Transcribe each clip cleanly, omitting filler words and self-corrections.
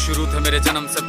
शुरू थे मेरे जन्म से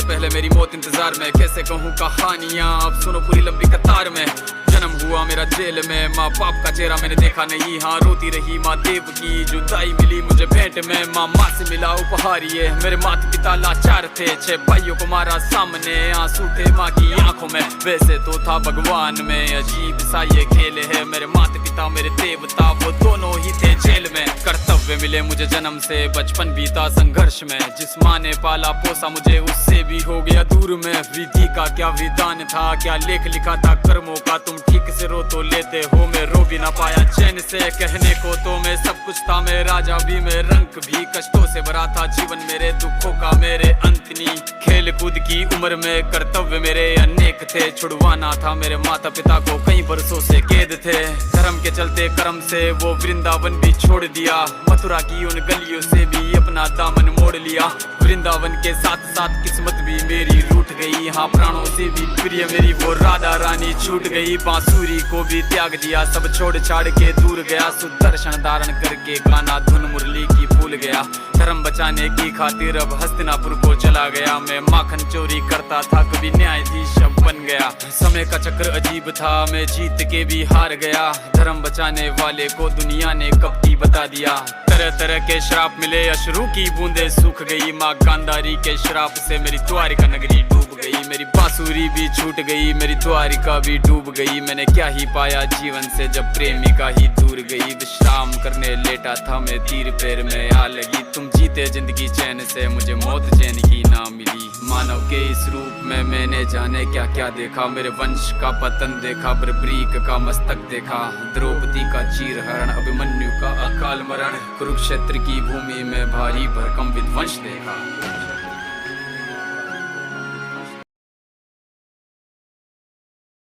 पहले मेरी मौत इंतजार में। कैसे कहूँ कहानियाँ, अब सुनो पूरी लंबी कतार में। जन्म हुआ मेरा जेल में, माँ बाप का चेहरा मैंने देखा नहीं। हाँ रोती रही माँ देव की, जुदाई मिली मुझे भेंट में। माँ से मिला उपहार ये, मेरे माता पिता लाचार थे। 6 भाइयों को मारा सामने, आंसू थे माँ की आंखों में। वैसे तो था भगवान में, अजीब सा ये खेल है। मेरे माता पिता मेरे देवता, वो दोनों ही थे जेल में। कर्तव्य मिले मुझे जन्म से, बचपन बीता संघर्ष में। जिस माँ ने पाला पोसा मुझे, उससे भी हो गया दूर में। विधि का क्या विधान था, क्या लेख लिखा था कर्मों का। तुम ठीक से रो तो लेते हो, मैं रो भी ना पाया चैन से। कहने को तो मैं सब कुछ था, मैं राजा भी, मैं रंक भी। कष्टों से भरा था जीवन मेरे, दुखों का मेरे अंत नहीं। खेल कूद की उम्र में कर्तव्य मेरे अनेक थे। छुड़वाना था मेरे माता पिता को, कई बरसों से कैद थे। धर्म के चलते कर्म से वो वृंदावन भी छोड़ दिया। मथुरा की उन गलियों से भी अपना दामन मोड़ लिया। वृंदावन के साथ साथ किस्मत भी मेरी रूठ गई। हाँ प्राणों से भी प्रिय मेरी वो राधा रानी छूट गई। बांसुरी को भी त्याग दिया, सब छोड़ छाड़ के दूर गया। सुदर्शन धारण करके गाना धुन मुरली की भूल गया। धर्म बचाने की खातिर अब हस्तिनापुर को चला गया। मैं माखन चोरी करता था, कभी न्यायाधीश अब बन गया। समय का चक्र अजीब था, मैं जीत के भी हार गया। धर्म बचाने वाले को दुनिया ने कपटी बता दिया। तरह तरह के श्राप मिले, अश्रु की बूंदे सूख गई। माँ गांधारी के श्राप से मेरी द्वारिका नगरी डूब गई। मेरी बांसुरी भी छूट गई, मेरी द्वारिका भी डूब गई। मैंने क्या ही पाया जीवन से, जब प्रेमिका ही दूर गई। विश्राम करने लेटा था मैं, तीर पैर में आ लगी। तुम जीते जिंदगी चैन से, मुझे मौत चैन की ना मिली। मानव के इस रूप में मैंने जाने क्या क्या देखा। मेरे वंश का पतन देखा, बर्बरीक का मस्तक देखा। द्रौपदी का चीरहरण, अभिमन्यु का अकाल मरण। कुरुक्षेत्र की भूमि में भारी भरकम विध्वंस देखा।